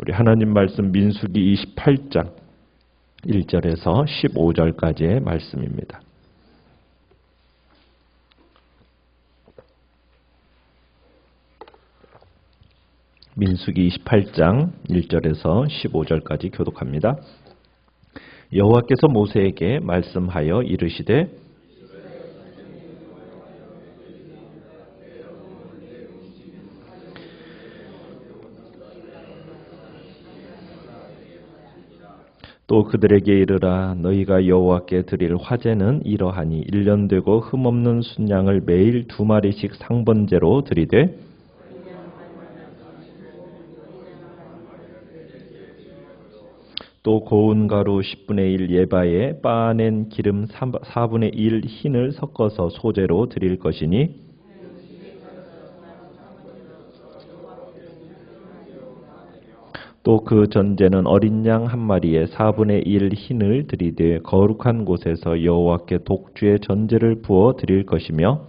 우리 하나님 말씀 민수기 28장 1절에서 15절까지의 말씀입니다. 민수기 28장 1절에서 15절까지 교독합니다. 여호와께서 모세에게 말씀하여 이르시되 또 그들에게 이르라. 너희가 여호와께 드릴 화제는 이러하니 1년 되고 흠없는 순양을 매일 2마리씩 상번제로 드리되 또 고운 가루 10분의 1 예바에 빻아낸 기름 4분의 1 흰을 섞어서 소제로 드릴 것이니 또 그 전제는 어린 양 한 마리에 4분의 1 흰을 드리되 거룩한 곳에서 여호와께 독주의 전제를 부어 드릴 것이며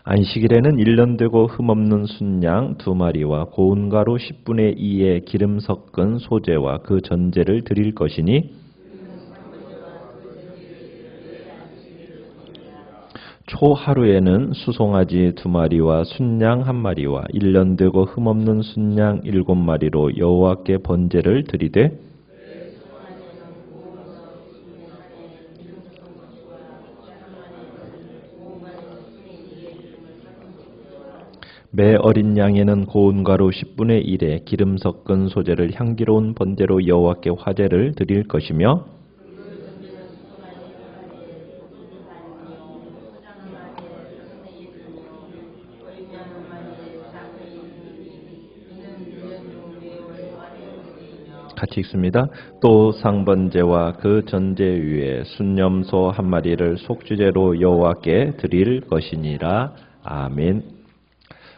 안식일에는 1년 되고 흠없는 순양 2마리와 고운 가루 10분의 2의 기름 섞은 소제와 그 전제를 드릴 것이니 초하루에는 수송아지 2마리와 순양 1마리와 1년 되고 흠없는 순양 7마리로 여호와께 번제를 드리되 매 어린 양에는 고운 가루 10분의 1에 기름 섞은 소제를 향기로운 번제로 여호와께 화제를 드릴 것이며 같이 읽습니다. 또 상번제와 그 전제 위에 순염소 1마리를 속주제로 여호와께 드릴 것이니라. 아멘.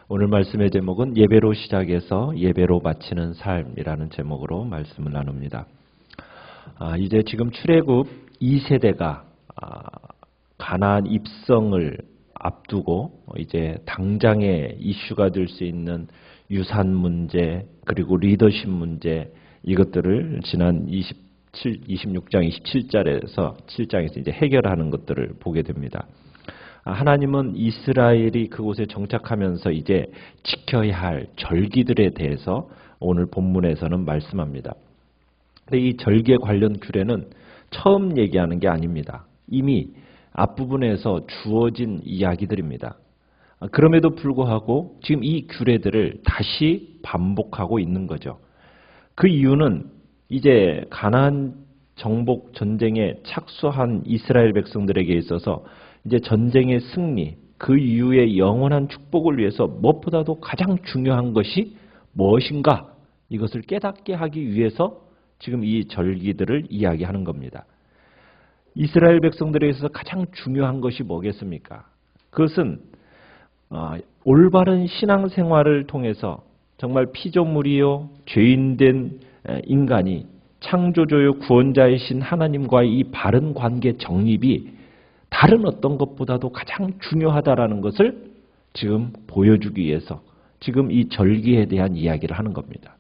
오늘 말씀의 제목은 예배로 시작해서 예배로 마치는 삶이라는 제목으로 말씀을 나눕니다. 이제 지금 출애굽 2세대가 가나안 입성을 앞두고 이제 당장의 이슈가 될 수 있는 유산 문제 그리고 리더십 문제 이것들을 지난 26장 27장에서 이제 해결하는 것들을 보게 됩니다. 하나님은 이스라엘이 그곳에 정착하면서 이제 지켜야 할 절기들에 대해서 오늘 본문에서는 말씀합니다. 근데 이 절기에 관련 규례는 처음 얘기하는 게 아닙니다. 이미 앞부분에서 주어진 이야기들입니다. 그럼에도 불구하고 지금 이 규례들을 다시 반복하고 있는 거죠. 그 이유는 이제 가나안 정복 전쟁에 착수한 이스라엘 백성들에게 있어서 이제 전쟁의 승리, 그 이후의 영원한 축복을 위해서 무엇보다도 가장 중요한 것이 무엇인가? 이것을 깨닫게 하기 위해서 지금 이 절기들을 이야기하는 겁니다. 이스라엘 백성들에 있어서 가장 중요한 것이 뭐겠습니까? 그것은 올바른 신앙생활을 통해서 정말 피조물이요 죄인된 인간이 창조주요 구원자이신 하나님과의 이 바른 관계 정립이 다른 어떤 것보다도 가장 중요하다라는 것을 지금 보여주기 위해서 지금 이 절기에 대한 이야기를 하는 겁니다.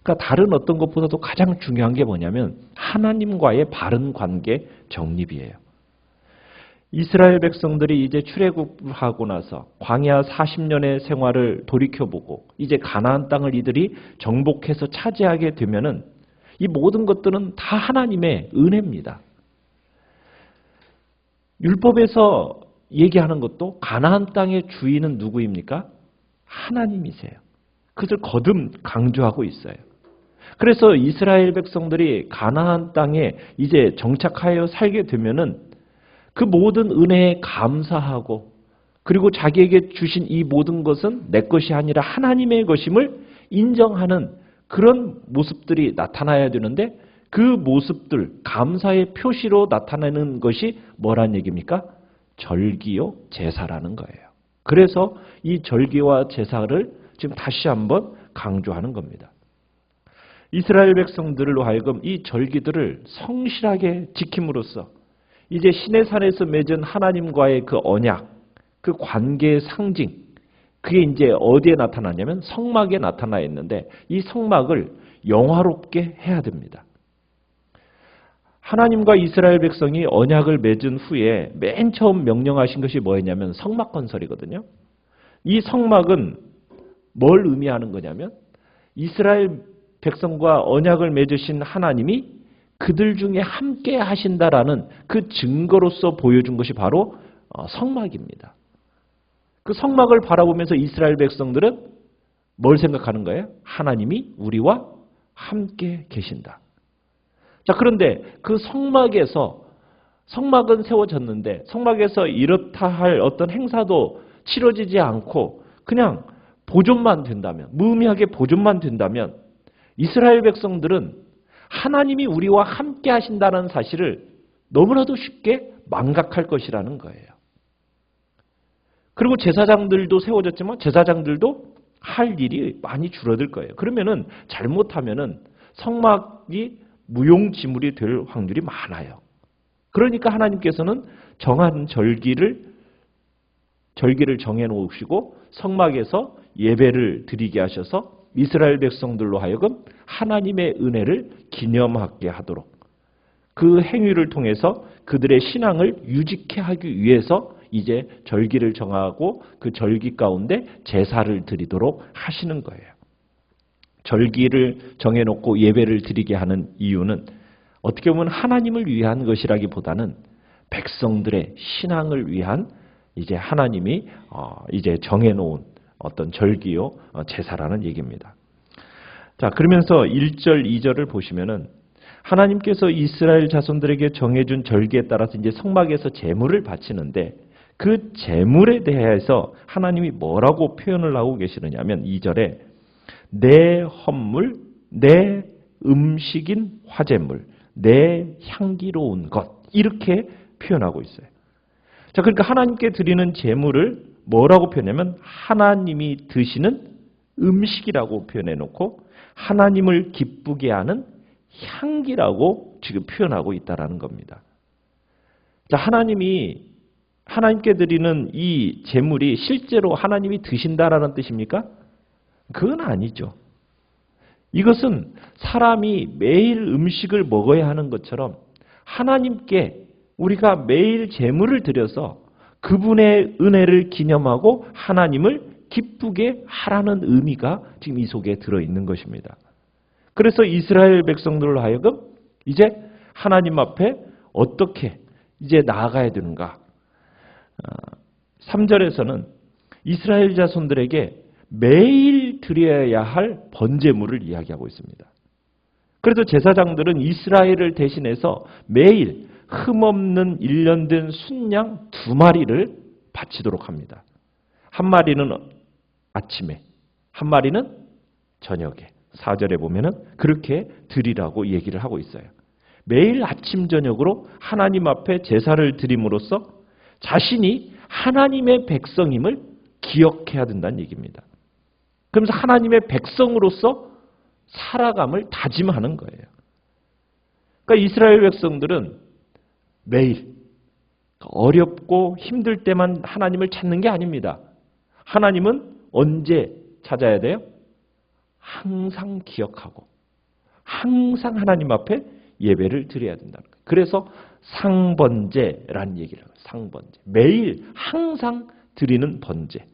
그러니까 다른 어떤 것보다도 가장 중요한 게 뭐냐면 하나님과의 바른 관계 정립이에요. 이스라엘 백성들이 이제 출애굽하고 나서 광야 40년의 생활을 돌이켜보고 이제 가나안 땅을 이들이 정복해서 차지하게 되면은 이 모든 것들은 다 하나님의 은혜입니다. 율법에서 얘기하는 것도 가나안 땅의 주인은 누구입니까? 하나님이세요. 그것을 거듭 강조하고 있어요. 그래서 이스라엘 백성들이 가나안 땅에 이제 정착하여 살게 되면은 그 모든 은혜에 감사하고 그리고 자기에게 주신 이 모든 것은 내 것이 아니라 하나님의 것임을 인정하는 그런 모습들이 나타나야 되는데 그 모습들, 감사의 표시로 나타나는 것이 뭐란 얘기입니까? 절기요, 제사라는 거예요. 그래서 이 절기와 제사를 지금 다시 한번 강조하는 겁니다. 이스라엘 백성들로 하여금 이 절기들을 성실하게 지킴으로써 이제 시내산에서 맺은 하나님과의 그 언약, 그 관계의 상징, 그게 이제 어디에 나타나냐면 성막에 나타나 있는데 이 성막을 영화롭게 해야 됩니다. 하나님과 이스라엘 백성이 언약을 맺은 후에 맨 처음 명령하신 것이 뭐였냐면 성막 건설이거든요. 이 성막은 뭘 의미하는 거냐면 이스라엘 백성과 언약을 맺으신 하나님이 그들 중에 함께 하신다라는 그 증거로서 보여준 것이 바로 성막입니다. 그 성막을 바라보면서 이스라엘 백성들은 뭘 생각하는 거예요? 하나님이 우리와 함께 계신다. 자, 그런데 그 성막은 세워졌는데 성막에서 이렇다 할 어떤 행사도 치러지지 않고 그냥 보존만 된다면, 무의미하게 보존만 된다면 이스라엘 백성들은 하나님이 우리와 함께 하신다는 사실을 너무나도 쉽게 망각할 것이라는 거예요. 그리고 제사장들도 세워졌지만 제사장들도 할 일이 많이 줄어들 거예요. 그러면은 잘못하면은 성막이 무용지물이 될 확률이 많아요. 그러니까 하나님께서는 정한 절기를 정해놓으시고 성막에서 예배를 드리게 하셔서 이스라엘 백성들로 하여금 하나님의 은혜를 기념하게 하도록 그 행위를 통해서 그들의 신앙을 유지케 하기 위해서 이제 절기를 정하고 그 절기 가운데 제사를 드리도록 하시는 거예요. 절기를 정해놓고 예배를 드리게 하는 이유는 어떻게 보면 하나님을 위한 것이라기보다는 백성들의 신앙을 위한 이제 하나님이 이제 정해놓은 어떤 절기요 제사라는 얘기입니다. 자, 그러면서 1절, 2절을 보시면은 하나님께서 이스라엘 자손들에게 정해준 절기에 따라서 이제 성막에서 제물을 바치는데 그 제물에 대해서 하나님이 뭐라고 표현을 하고 계시느냐면 2절에 내 헌물, 내 음식인 화제물, 내 향기로운 것 이렇게 표현하고 있어요. 자, 그러니까 하나님께 드리는 제물을 뭐라고 표현하면 하나님이 드시는 음식이라고 표현해 놓고 하나님을 기쁘게 하는 향기라고 지금 표현하고 있다라는 겁니다. 자, 하나님께 드리는 이 제물이 실제로 하나님이 드신다라는 뜻입니까? 그건 아니죠. 이것은 사람이 매일 음식을 먹어야 하는 것처럼 하나님께 우리가 매일 제물을 드려서 그분의 은혜를 기념하고 하나님을 기쁘게 하라는 의미가 지금 이 속에 들어있는 것입니다. 그래서 이스라엘 백성들로 하여금 이제 하나님 앞에 어떻게 이제 나아가야 되는가. 3절에서는 이스라엘 자손들에게 매일 드려야 할 번제물을 이야기하고 있습니다. 그래서 제사장들은 이스라엘을 대신해서 매일 흠없는 1년 된 순양 2마리를 바치도록 합니다. 한 마리는 아침에, 한 마리는 저녁에. 4절에 보면은 그렇게 드리라고 얘기를 하고 있어요. 매일 아침 저녁으로 하나님 앞에 제사를 드림으로써 자신이 하나님의 백성임을 기억해야 된다는 얘기입니다. 그러면서 하나님의 백성으로서 살아감을 다짐하는 거예요. 그러니까 이스라엘 백성들은 매일 어렵고 힘들 때만 하나님을 찾는 게 아닙니다. 하나님은 언제 찾아야 돼요? 항상 기억하고 항상 하나님 앞에 예배를 드려야 된다는 거예요. 그래서 상번제라는 얘기를 해요. 상번제. 매일 항상 드리는 번제.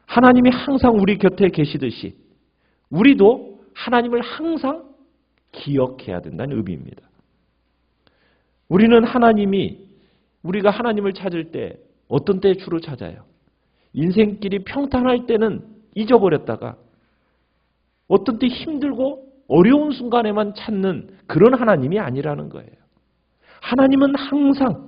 하나님이 항상 우리 곁에 계시듯이 우리도 하나님을 항상 기억해야 된다는 의미입니다. 우리가 하나님을 찾을 때 어떤 때 주로 찾아요? 인생길이 평탄할 때는 잊어버렸다가 어떤 때 힘들고 어려운 순간에만 찾는 그런 하나님이 아니라는 거예요. 하나님은 항상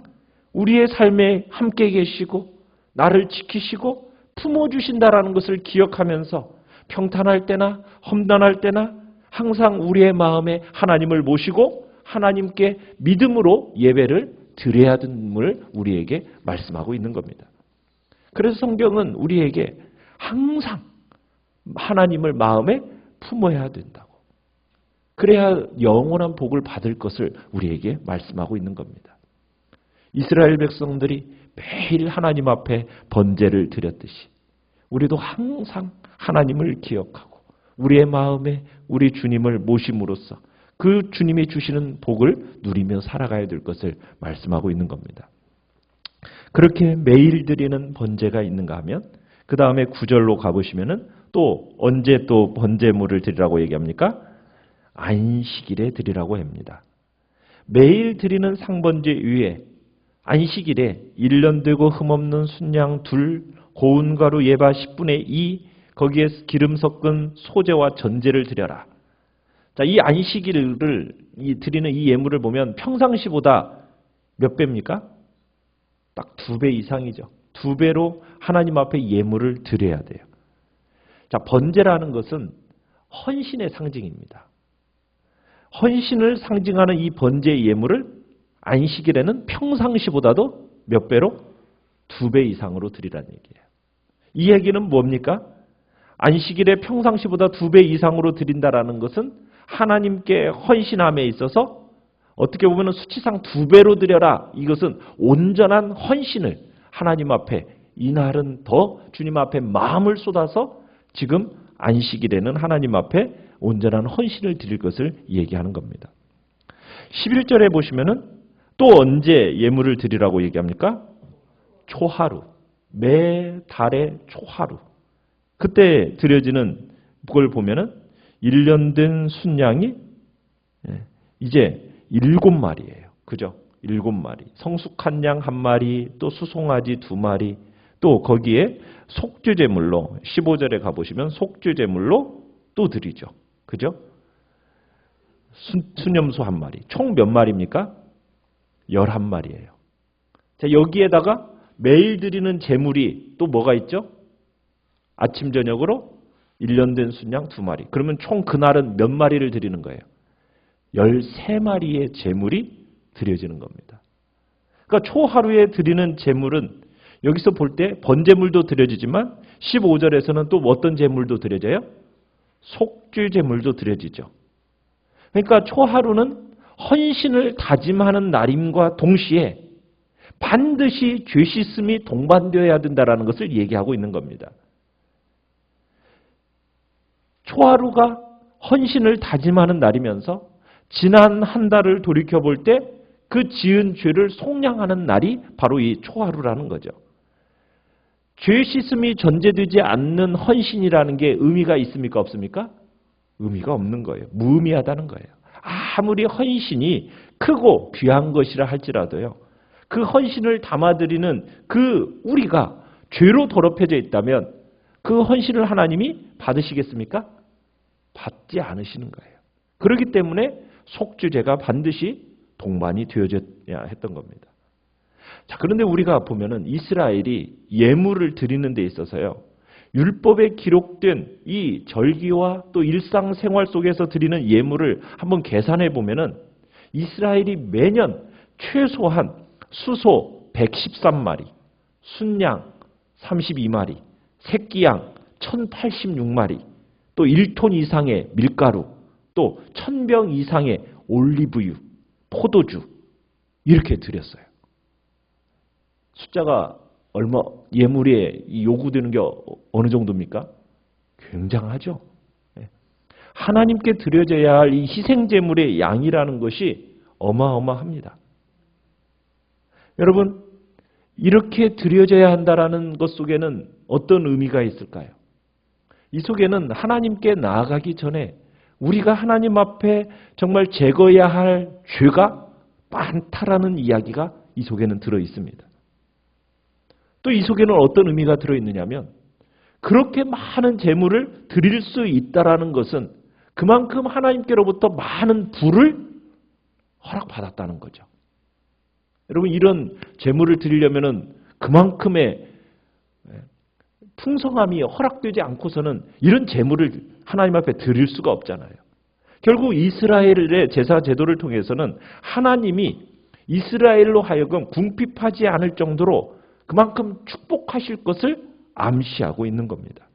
우리의 삶에 함께 계시고 나를 지키시고 품어주신다라는 것을 기억하면서 평탄할 때나 험난할 때나 항상 우리의 마음에 하나님을 모시고 하나님께 믿음으로 예배를 드려야 됨을 우리에게 말씀하고 있는 겁니다. 그래서 성경은 우리에게 항상 하나님을 마음에 품어야 된다고. 그래야 영원한 복을 받을 것을 우리에게 말씀하고 있는 겁니다. 이스라엘 백성들이 매일 하나님 앞에 번제를 드렸듯이 우리도 항상 하나님을 기억하고 우리의 마음에 우리 주님을 모심으로써 그 주님이 주시는 복을 누리며 살아가야 될 것을 말씀하고 있는 겁니다. 그렇게 매일 드리는 번제가 있는가 하면 그 다음에 9절로 가보시면은 또 언제 또 번제물을 드리라고 얘기합니까? 안식일에 드리라고 합니다. 매일 드리는 상번제 위에 안식일에 1년 되고 흠없는 순양 둘, 고운 가루 예바 10분의 2, 거기에 기름 섞은 소제와 전제를 드려라. 자, 이 안식일을 드리는 이 예물을 보면 평상시보다 몇 배입니까? 딱 2배 이상이죠. 2배로 하나님 앞에 예물을 드려야 돼요. 자, 번제라는 것은 헌신의 상징입니다. 헌신을 상징하는 이 번제 예물을 안식일에는 평상시보다도 몇 배로? 2배 이상으로 드리라는 얘기예요. 이 얘기는 뭡니까? 안식일에 평상시보다 2배 이상으로 드린다라는 것은 하나님께 헌신함에 있어서 어떻게 보면 수치상 2배로 드려라. 이것은 온전한 헌신을 하나님 앞에 이날은 더 주님 앞에 마음을 쏟아서 지금 안식일에는 하나님 앞에 온전한 헌신을 드릴 것을 얘기하는 겁니다. 11절에 보시면은 또 언제 예물을 드리라고 얘기합니까? 초하루. 매 달의 초하루. 그때 드려지는 그걸 보면은 1년 된 순양이 이제 7마리예요. 그죠? 7마리. 성숙한 양 1마리, 또 수송아지 2마리, 또 거기에 속죄제물로 15절에 가보시면 속죄제물로 또 드리죠. 그죠? 수념소 1마리. 총 몇 마리입니까? 11마리예요. 자, 여기에다가 매일 드리는 제물이 또 뭐가 있죠? 아침 저녁으로 1년 된 순양 2마리. 그러면 총 그날은 몇 마리를 드리는 거예요? 13마리의 제물이 드려지는 겁니다. 그러니까 초하루에 드리는 제물은 여기서 볼 때 번제물도 드려지지만 15절에서는 또 어떤 제물도 드려져요? 속죄제물도 드려지죠. 그러니까 초하루는 헌신을 다짐하는 날임과 동시에 반드시 죄 씻음이 동반되어야 된다는 것을 얘기하고 있는 겁니다. 초하루가 헌신을 다짐하는 날이면서 지난 한 달을 돌이켜볼 때 그 지은 죄를 속량하는 날이 바로 이 초하루라는 거죠. 죄 씻음이 전제되지 않는 헌신이라는 게 의미가 있습니까? 없습니까? 의미가 없는 거예요. 무의미하다는 거예요. 아무리 헌신이 크고 귀한 것이라 할지라도요. 그 헌신을 담아드리는 그 우리가 죄로 더럽혀져 있다면 그 헌신을 하나님이 받으시겠습니까? 받지 않으시는 거예요. 그렇기 때문에 속죄제가 반드시 동반이 되어져야 했던 겁니다. 자, 그런데 우리가 보면은 이스라엘이 예물을 드리는 데 있어서요. 율법에 기록된 이 절기와 또 일상생활 속에서 드리는 예물을 한번 계산해 보면은 이스라엘이 매년 최소한 수소 113마리, 순양 32마리, 새끼양 1086마리, 또 1톤 이상의 밀가루, 또 1000병 이상의 올리브유, 포도주 이렇게 드렸어요. 숫자가 얼마 예물에 요구되는 게 어느 정도입니까? 굉장하죠. 하나님께 드려져야 할 이 희생제물의 양이라는 것이 어마어마합니다. 여러분, 이렇게 드려져야 한다는 것 속에는 어떤 의미가 있을까요? 이 속에는 하나님께 나아가기 전에 우리가 하나님 앞에 정말 제거해야 할 죄가 많다라는 이야기가 이 속에는 들어 있습니다. 또 이 속에는 어떤 의미가 들어있느냐면 그렇게 많은 제물을 드릴 수 있다라는 것은 그만큼 하나님께로부터 많은 부를 허락받았다는 거죠. 여러분, 이런 제물을 드리려면은 그만큼의 풍성함이 허락되지 않고서는 이런 제물을 하나님 앞에 드릴 수가 없잖아요. 결국 이스라엘의 제사 제도를 통해서는 하나님이 이스라엘로 하여금 궁핍하지 않을 정도로 그만큼 축복하실 것을 암시하고 있는 겁니다.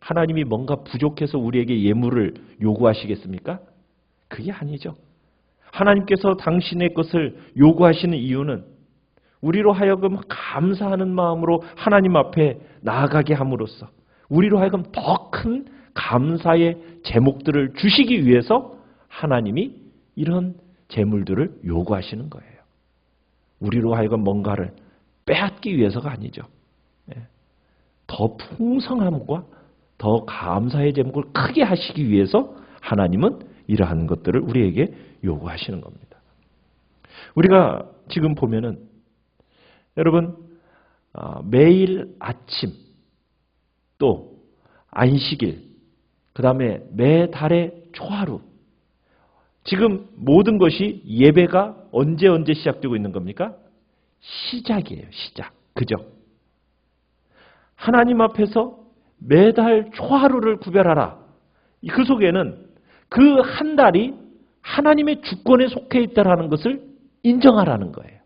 하나님이 뭔가 부족해서 우리에게 예물을 요구하시겠습니까? 그게 아니죠. 하나님께서 당신의 것을 요구하시는 이유는 우리로 하여금 감사하는 마음으로 하나님 앞에 나아가게 함으로써 우리로 하여금 더 큰 감사의 제목들을 주시기 위해서 하나님이 이런 제물들을 요구하시는 거예요. 우리로 하여금 뭔가를 빼앗기 위해서가 아니죠. 더 풍성함과 더 감사의 제목을 크게 하시기 위해서 하나님은 이러한 것들을 우리에게 요구하시는 겁니다. 우리가 지금 보면은 여러분 매일 아침 또 안식일 그 다음에 매달의 초하루 지금 모든 것이 예배가 언제 시작되고 있는 겁니까? 시작이에요. 시작. 그죠? 하나님 앞에서 매달 초하루를 구별하라. 그 속에는 그 한 달이 하나님의 주권에 속해 있다라는 것을 인정하라는 거예요.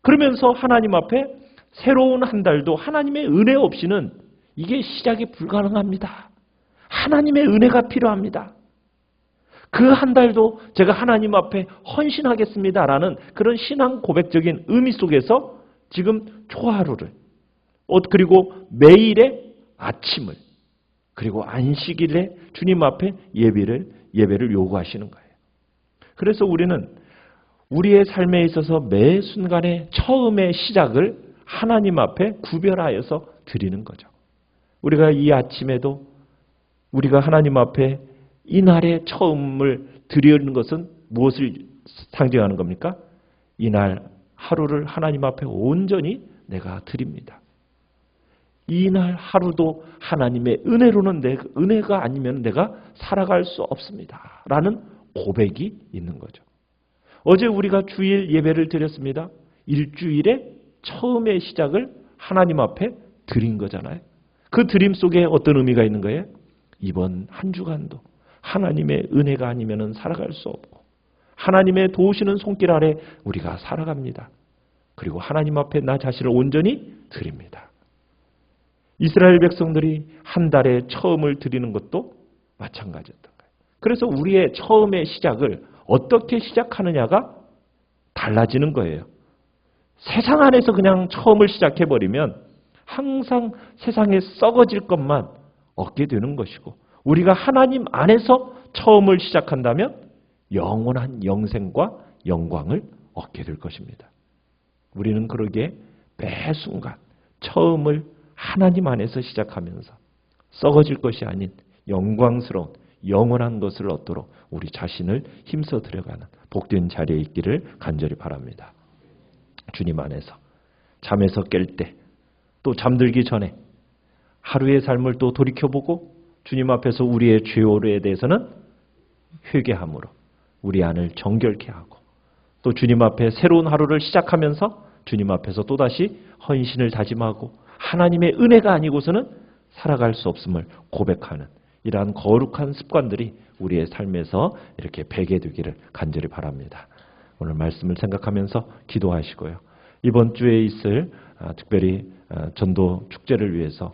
그러면서 하나님 앞에 새로운 한 달도 하나님의 은혜 없이는 이게 시작이 불가능합니다. 하나님의 은혜가 필요합니다. 그 한 달도 제가 하나님 앞에 헌신하겠습니다라는 그런 신앙 고백적인 의미 속에서 지금 초하루를 그리고 매일의 아침을 그리고 안식일에 주님 앞에 예배를 요구하시는 거예요. 그래서 우리는 우리의 삶에 있어서 매 순간의 처음의 시작을 하나님 앞에 구별하여서 드리는 거죠. 우리가 이 아침에도 우리가 하나님 앞에 이날의 처음을 드리는 것은 무엇을 상징하는 겁니까? 이날 하루를 하나님 앞에 온전히 내가 드립니다. 이날 하루도 하나님의 은혜로는 은혜가 아니면 내가 살아갈 수 없습니다. 라는 고백이 있는 거죠. 어제 우리가 주일 예배를 드렸습니다. 일주일의 처음의 시작을 하나님 앞에 드린 거잖아요. 그 드림 속에 어떤 의미가 있는 거예요? 이번 한 주간도 하나님의 은혜가 아니면 살아갈 수 없고 하나님의 도우시는 손길 아래 우리가 살아갑니다. 그리고 하나님 앞에 나 자신을 온전히 드립니다. 이스라엘 백성들이 한 달에 처음을 드리는 것도 마찬가지였던 거예요. 그래서 우리의 처음의 시작을 어떻게 시작하느냐가 달라지는 거예요. 세상 안에서 그냥 처음을 시작해버리면 항상 세상에 썩어질 것만 얻게 되는 것이고 우리가 하나님 안에서 처음을 시작한다면 영원한 영생과 영광을 얻게 될 것입니다. 우리는 그러기에 매 순간 처음을 하나님 안에서 시작하면서 썩어질 것이 아닌 영광스러운 영원한 것을 얻도록 우리 자신을 힘써 들어가는 복된 자리에 있기를 간절히 바랍니다. 주님 안에서 잠에서 깰 때 또 잠들기 전에 하루의 삶을 또 돌이켜보고 주님 앞에서 우리의 죄오에 대해서는 회개함으로 우리 안을 정결케 하고 또 주님 앞에 새로운 하루를 시작하면서 주님 앞에서 또다시 헌신을 다짐하고 하나님의 은혜가 아니고서는 살아갈 수 없음을 고백하는 이러한 거룩한 습관들이 우리의 삶에서 이렇게 배게 되기를 간절히 바랍니다. 오늘 말씀을 생각하면서 기도하시고요. 이번 주에 있을 특별히 전도 축제를 위해서